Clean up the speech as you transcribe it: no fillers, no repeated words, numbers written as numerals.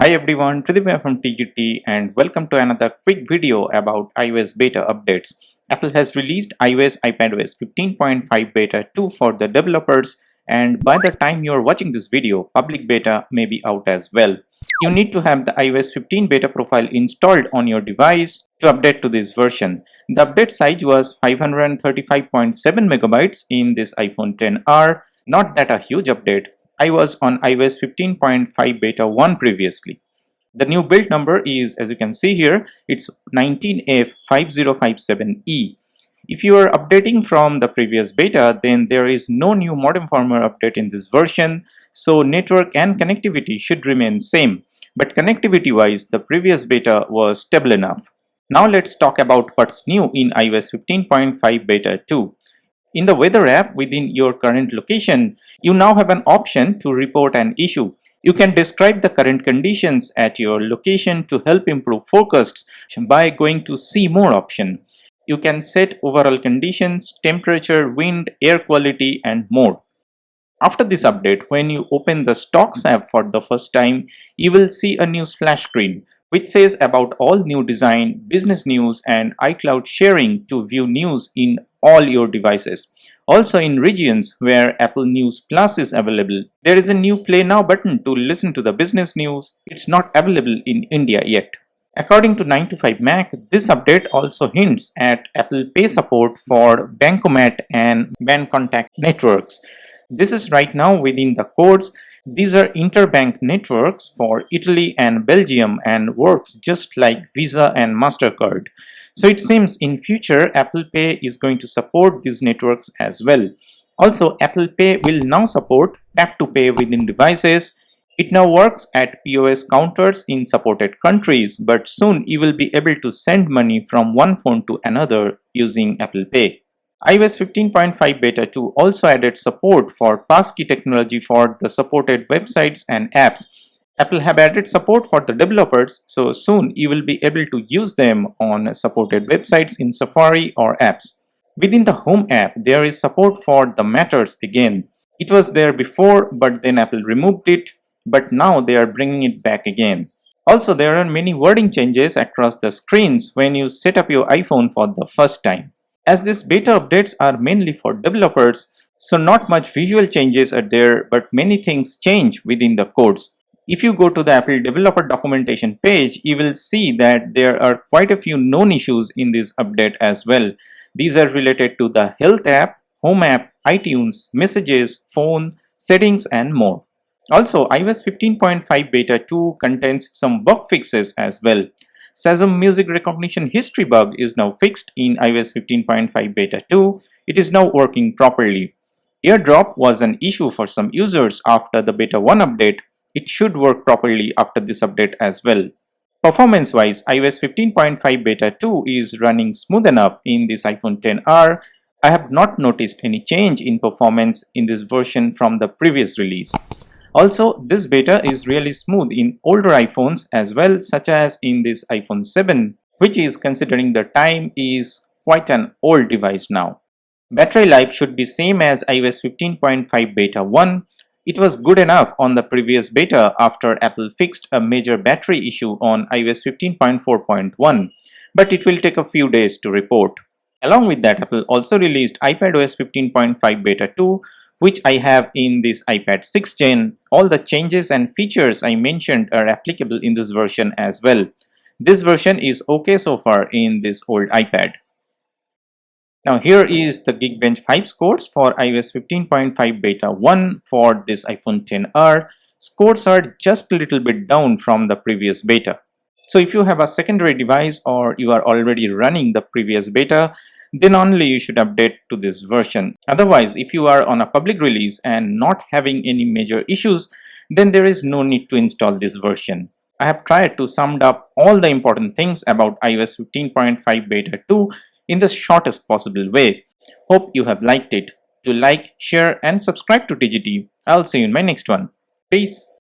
Hi everyone, Tridib from TGT and welcome to another quick video about iOS beta updates. Apple has released iOS iPadOS 15.5 beta 2 for the developers, and by the time you are watching this video, public beta may be out as well. You need to have the iOS 15 beta profile installed on your device to update to this version. The update size was 535.7 megabytes in this iPhone XR, not that a huge update. I was on iOS 15.5 beta 1 previously. The new build number is, as you can see here, it's 19F5057E. If you are updating from the previous beta, then there is no new modem firmware update in this version, so network and connectivity should remain same. But connectivity wise, the previous beta was stable enough. Now let's talk about what's new in iOS 15.5 beta 2. In the weather app within your current location, you now have an option to report an issue. You can describe the current conditions at your location to help improve forecasts by going to See More option. You can set overall conditions, temperature, wind, air quality, and more. After this update, when you open the Stocks app for the first time, you will see a new splash screen which says about all new design, business news, and iCloud sharing to view news in all your devices. Also in regions where Apple News Plus is available, there is a new Play Now button to listen to the business news. It's not available in India yet. According to 9to5Mac, this update also hints at Apple Pay support for Bancomat and Bancontact networks. This is right now within the codes. These are interbank networks for Italy and Belgium and works just like Visa and MasterCard. So it seems in future Apple Pay is going to support these networks as well. Also, Apple Pay will now support tap to pay within devices. It now works at POS counters in supported countries, but soon you will be able to send money from one phone to another using Apple Pay. iOS 15.5 beta 2 also added support for PassKey technology for the supported websites and apps. Apple have added support for the developers, so soon you will be able to use them on supported websites in Safari or apps. Within the Home app, there is support for the Matters again. It was there before, but then Apple removed it, but now they are bringing it back again. Also, there are many wording changes across the screens when you set up your iPhone for the first time. As these beta updates are mainly for developers, so not much visual changes are there, but many things change within the codes. If you go to the Apple developer documentation page, you will see that there are quite a few known issues in this update as well. These are related to the Health app, Home app, iTunes, Messages, Phone, Settings, and more. Also, iOS 15.5 beta 2 contains some bug fixes as well. Shazam music recognition history bug is now fixed in iOS 15.5 beta 2. It is now working properly. AirDrop was an issue for some users after the beta 1 update. It should work properly after this update as well. Performance-wise, iOS 15.5 beta 2 is running smooth enough in this iPhone XR. I have not noticed any change in performance in this version from the previous release. Also, this beta is really smooth in older iPhones as well, such as in this iPhone 7, which is, considering the time, is quite an old device now. Battery life should be same as iOS 15.5 beta 1. It was good enough on the previous beta after Apple fixed a major battery issue on iOS 15.4.1, but it will take a few days to report. Along with that, Apple also released iPadOS 15.5 beta 2, which I have in this iPad 6th Gen. All the changes and features I mentioned are applicable in this version as well. This version is okay so far in this old iPad. Now here is the Geekbench 5 scores for iOS 15.5 beta 1 for this iPhone XR. Scores are just a little bit down from the previous beta. So if you have a secondary device or you are already running the previous beta, then only you should update to this version. Otherwise, if you are on a public release and not having any major issues, then there is no need to install this version. I have tried to sum up all the important things about iOS 15.5 beta 2 in the shortest possible way. Hope you have liked it. To like, share, and subscribe to TGT. I'll see you in my next one. Peace.